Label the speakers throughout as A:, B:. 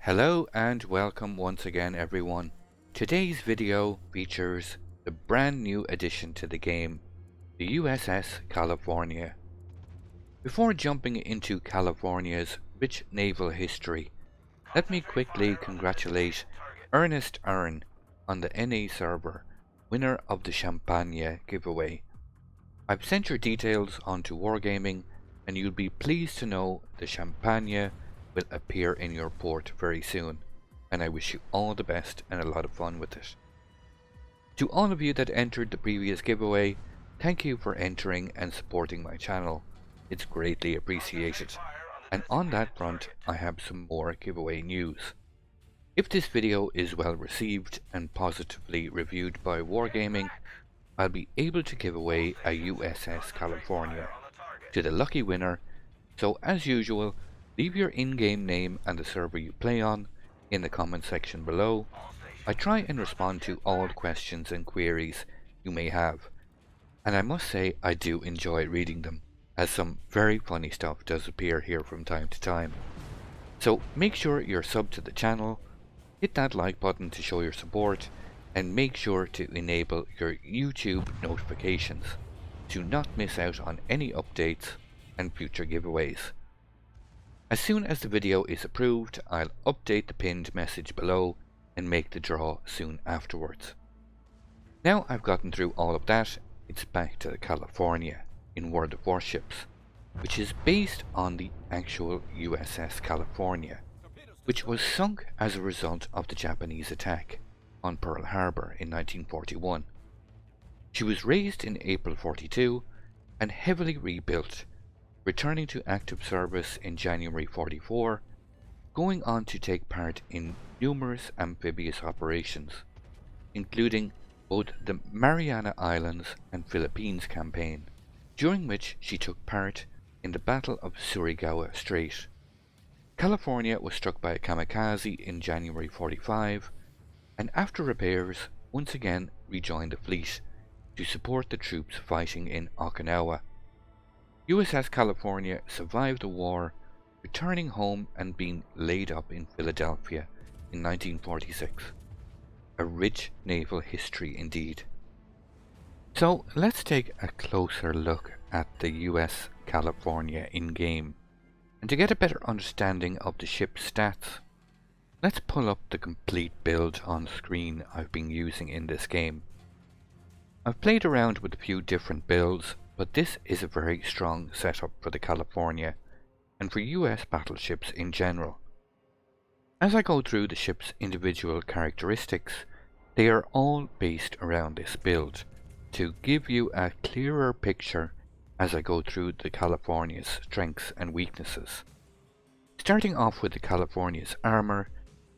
A: Hello and welcome once again everyone. Today's video features the brand new addition to the game, the USS California. Before jumping into California's rich naval history, let me quickly congratulate Ernest Earn on the NA server, winner of the Champagne giveaway. I've sent your details onto Wargaming and you'll be pleased to know the Champagne will appear in your port very soon, and I wish you all the best and a lot of fun with it. To all of you that entered the previous giveaway, thank you for entering and supporting my channel. It's greatly appreciated. And on that front, I have some more giveaway news. If this video is well received and positively reviewed by Wargaming, I'll be able to give away a USS California to the lucky winner, so as usual, leave your in-game name and the server you play on in the comment section below. I try and respond to all questions and queries you may have, and I must say I do enjoy reading them, as some very funny stuff does appear here from time to time. So make sure you're subbed to the channel, hit that like button to show your support, and make sure to enable your YouTube notifications to not miss out on any updates and future giveaways. As soon as the video is approved, I'll update the pinned message below and make the draw soon afterwards. Now I've gotten through all of that, it's back to the California in World of Warships, which is based on the actual USS California, which was sunk as a result of the Japanese attack on Pearl Harbor in 1941. She was raised in April 42 and heavily rebuilt, returning to active service in January 44, going on to take part in numerous amphibious operations, including both the Mariana Islands and Philippines campaign, during which she took part in the Battle of Surigao Strait. California was struck by a kamikaze in January 45, and after repairs once again rejoined the fleet to support the troops fighting in Okinawa. USS California survived the war, returning home and being laid up in Philadelphia in 1946. A rich naval history indeed. So let's take a closer look at the US California in-game, and to get a better understanding of the ship's stats, let's pull up the complete build on screen I've been using in this game. I've played around with a few different builds, but this is a very strong setup for the California and for US battleships in general. As I go through the ship's individual characteristics, they are all based around this build to give you a clearer picture as I go through the California's strengths and weaknesses. Starting off with the California's armour,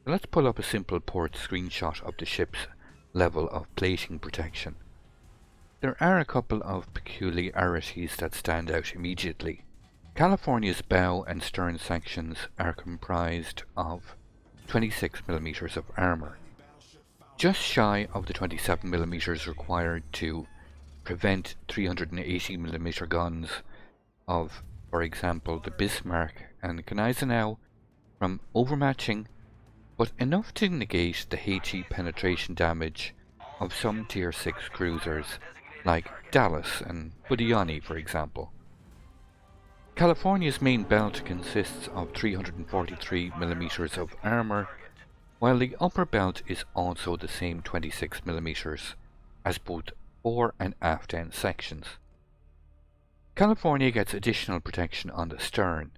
A: let's pull up a simple port screenshot of the ship's level of plating protection. There are a couple of peculiarities that stand out immediately. California's bow and stern sections are comprised of 26mm of armour, just shy of the 27mm required to prevent 380mm guns of, for example, the Bismarck and Gneisenau from overmatching, but enough to negate the HE penetration damage of some Tier 6 cruisers like Dallas and Budiani, for example. California's main belt consists of 343mm of armour, while the upper belt is also the same 26mm as both fore and aft end sections. California gets additional protection on the stern,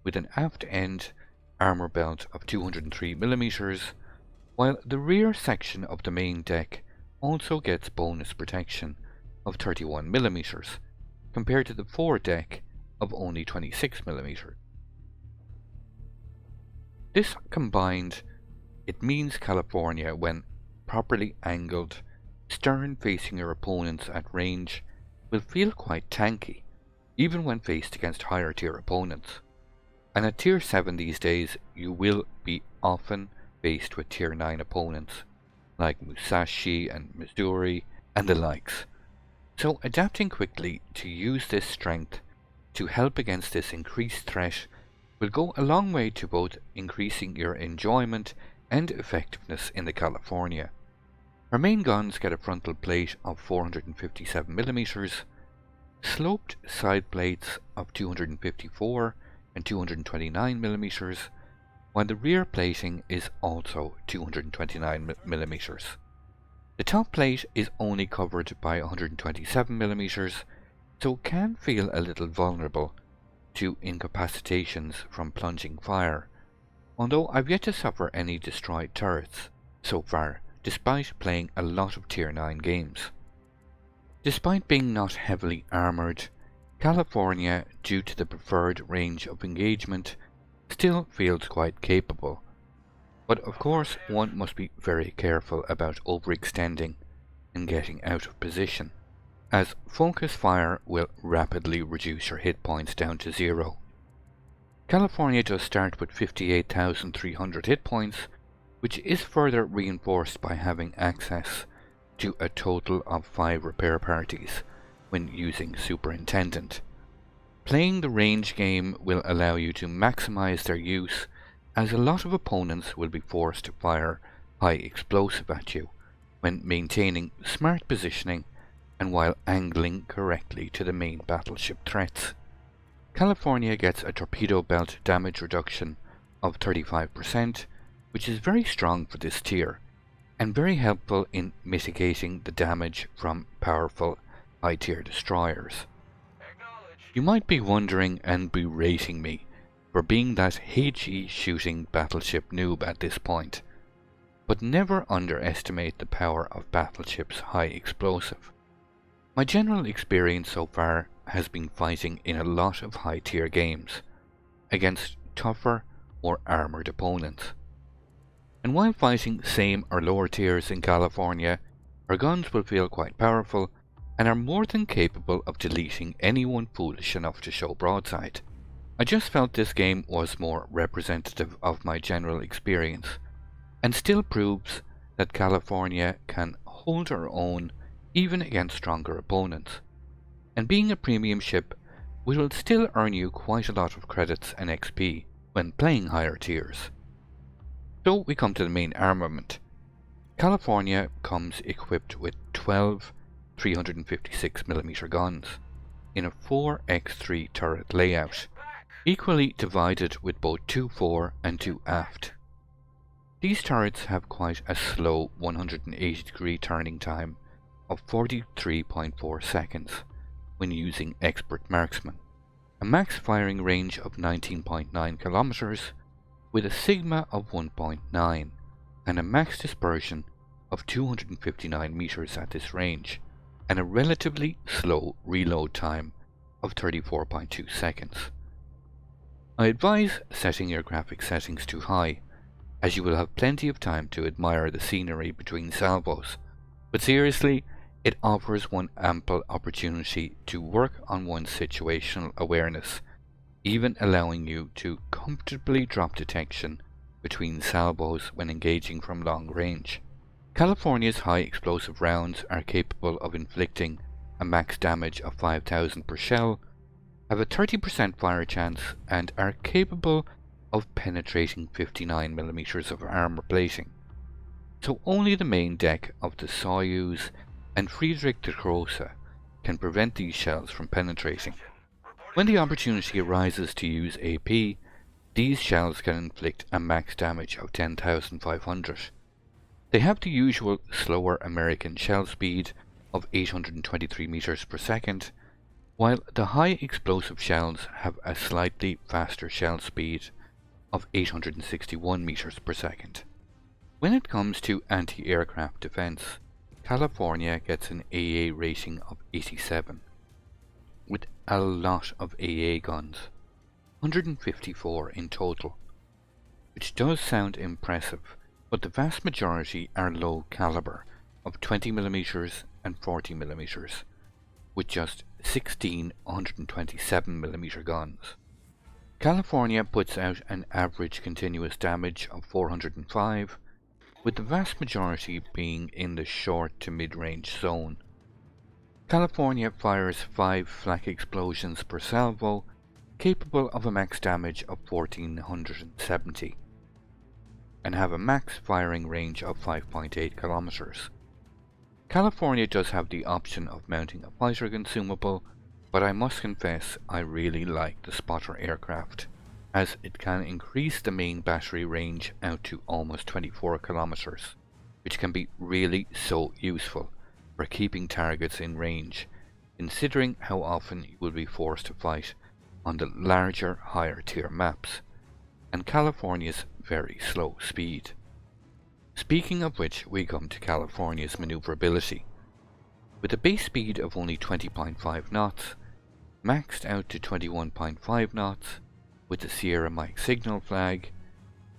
A: with an aft end armour belt of 203mm, while the rear section of the main deck also gets bonus protection of 31mm, compared to the fore deck of only 26mm. This combined, it means California, when properly angled, stern facing your opponents at range, will feel quite tanky, even when faced against higher tier opponents. And at tier 7 these days, you will be often faced with tier 9 opponents, like Musashi and Missouri and the likes. So adapting quickly to use this strength to help against this increased threat will go a long way to both increasing your enjoyment and effectiveness in the California. Her main guns get a frontal plate of 457mm, sloped side plates of 254 and 229mm, while the rear plating is also 229mm. The top plate is only covered by 127mm, so it can feel a little vulnerable to incapacitations from plunging fire, although I've yet to suffer any destroyed turrets so far, despite playing a lot of Tier 9 games. Despite being not heavily armoured, California, due to the preferred range of engagement, still feels quite capable. But of course, one must be very careful about overextending and getting out of position, as focus fire will rapidly reduce your hit points down to 0. California does start with 58,300 hit points, which is further reinforced by having access to a total of 5 repair parties when using Superintendent. Playing the range game will allow you to maximize their use, as a lot of opponents will be forced to fire high explosive at you when maintaining smart positioning and while angling correctly to the main battleship threats. California gets a torpedo belt damage reduction of 35%, which is very strong for this tier, and very helpful in mitigating the damage from powerful high-tier destroyers. You might be wondering and berating me for being that HE shooting battleship noob at this point, but never underestimate the power of battleships high explosive. My general experience so far has been fighting in a lot of high-tier games against tougher, more armoured opponents. And while fighting same or lower tiers in California, our guns will feel quite powerful and are more than capable of deleting anyone foolish enough to show broadside. I just felt this game was more representative of my general experience, and still proves that California can hold her own even against stronger opponents. And being a premium ship will still earn you quite a lot of credits and XP when playing higher tiers. So we come to the main armament. California comes equipped with 12 356mm guns in a 4x3 turret layout, equally divided with both 2 fore and 2 aft. These turrets have quite a slow 180-degree turning time of 43.4 seconds when using expert marksman, a max firing range of 19.9 kilometers with a sigma of 1.9 and a max dispersion of 259 meters at this range, and a relatively slow reload time of 34.2 seconds. I advise setting your graphics settings to high, as you will have plenty of time to admire the scenery between salvos, but seriously, it offers one ample opportunity to work on one's situational awareness, even allowing you to comfortably drop detection between salvos when engaging from long range. California's high explosive rounds are capable of inflicting a max damage of 5,000 per shell, have a 30% fire chance, and are capable of penetrating 59mm of armor plating. So only the main deck of the Soyuz and Friedrich der Grosse can prevent these shells from penetrating. When the opportunity arises to use AP, these shells can inflict a max damage of 10,500. They have the usual slower American shell speed of 823 meters per second, while the high explosive shells have a slightly faster shell speed of 861 meters per second. When it comes to anti-aircraft defense, California gets an AA rating of 87, with a lot of AA guns, 154 in total, which does sound impressive, but the vast majority are low caliber of 20mm and 40mm, with just 16 127mm guns. California puts out an average continuous damage of 405, with the vast majority being in the short to mid-range zone. California fires 5 flak explosions per salvo, capable of a max damage of 1470, and have a max firing range of 5.8 kilometers. California does have the option of mounting a fighter consumable, but I must confess I really like the spotter aircraft, as it can increase the main battery range out to almost 24 kilometers, which can be really so useful for keeping targets in range, considering how often you will be forced to fight on the larger, higher tier maps, and California's very slow speed. Speaking of which, we come to California's manoeuvrability. With a base speed of only 20.5 knots, maxed out to 21.5 knots, with the Sierra Mike signal flag,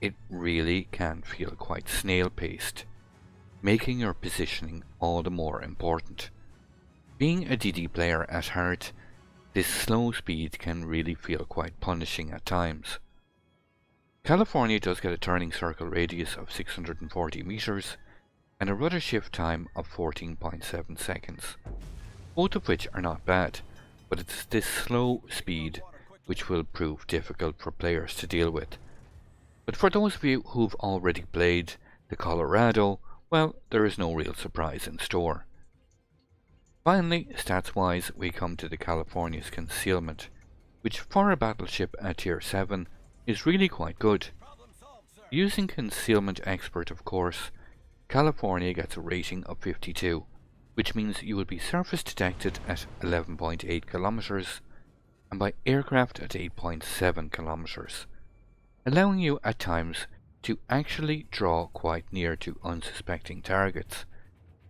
A: it really can feel quite snail-paced, making your positioning all the more important. Being a DD player at heart, this slow speed can really feel quite punishing at times. California does get a turning circle radius of 640 meters and a rudder shift time of 14.7 seconds, both of which are not bad, but it's this slow speed which will prove difficult for players to deal with. But for those of you who've already played the Colorado, well, there is no real surprise in store. Finally, stats-wise, we come to the California's Concealment, which for a battleship at tier 7 is really quite good. Using Concealment Expert, of course, California gets a rating of 52, which means you will be surface detected at 11.8 kilometers and by aircraft at 8.7 kilometers, allowing you at times to actually draw quite near to unsuspecting targets,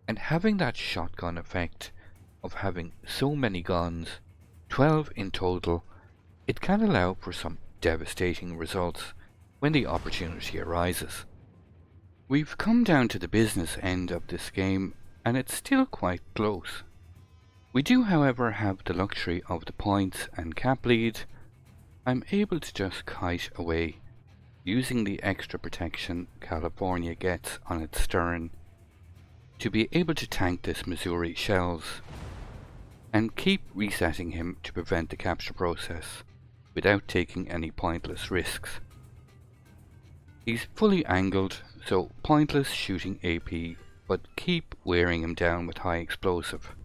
A: and having that shotgun effect of having so many guns, 12 in total, it can allow for some devastating results when the opportunity arises. We've come down to the business end of this game, and it's still quite close. We do, however, have the luxury of the points and cap lead. I'm able to just kite away, using the extra protection California gets on its stern, to be able to tank this Missouri shells, and keep resetting him to prevent the capture process, without taking any pointless risks. He's fully angled, so pointless shooting AP, but keep wearing him down with high explosive.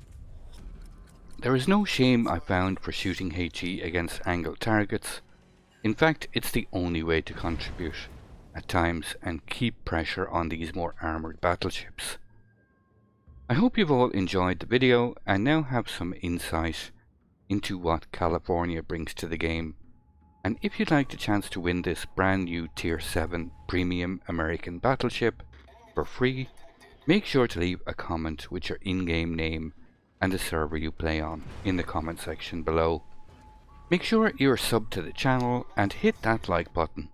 A: There is no shame I found for shooting HE against angled targets. In fact, it's the only way to contribute at times and keep pressure on these more armoured battleships. I hope you've all enjoyed the video and now have some insight into what California brings to the game. And if you'd like the chance to win this brand new Tier 7 Premium American Battleship for free, make sure to leave a comment with your in-game name and the server you play on in the comment section below. Make sure you're subbed to the channel and hit that like button.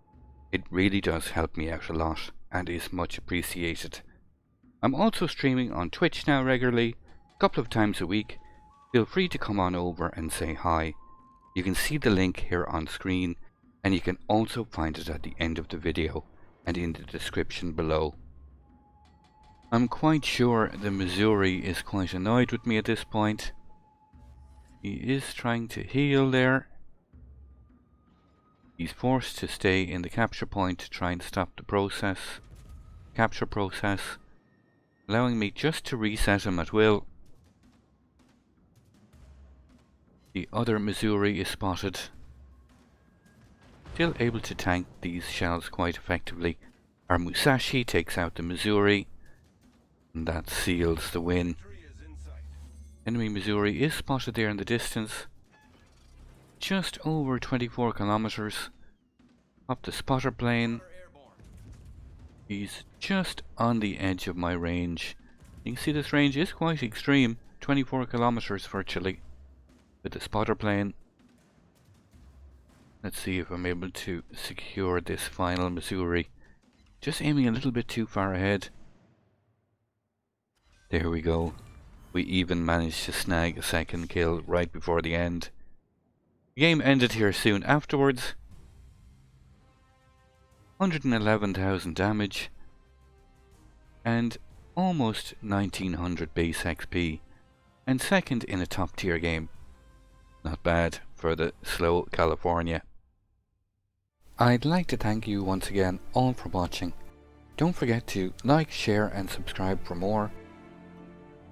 A: It really does help me out a lot and is much appreciated. I'm also streaming on Twitch now regularly, a couple of times a week. Feel free to come on over and say hi. You can see the link here on screen, and you can also find it at the end of the video and in the description below. I'm quite sure the Missouri is quite annoyed with me at this point. He is trying to heal there. He's forced to stay in the capture point to try and stop the capture process, allowing me just to reset him at will. The other Missouri is spotted. Still able to tank these shells quite effectively. Our Musashi takes out the Missouri, and that seals the win. Enemy Missouri is spotted there in the distance, just over 24 kilometers up the spotter plane. He's just on the edge of my range. You can see this range is quite extreme, 24 kilometers virtually with the spotter plane. Let's see if I'm able to secure this final Missouri. Just aiming a little bit too far ahead. There we go. We even managed to snag a second kill right before the end. The game ended here soon afterwards. 111,000 damage and almost 1900 base XP, and second in a top tier game. Not bad for the slow California. I'd like to thank you once again all for watching. Don't forget to like, share and subscribe for more.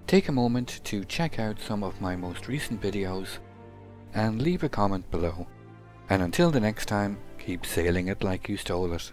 A: Take a moment to check out some of my most recent videos and leave a comment below. And until the next time, keep sailing it like you stole it.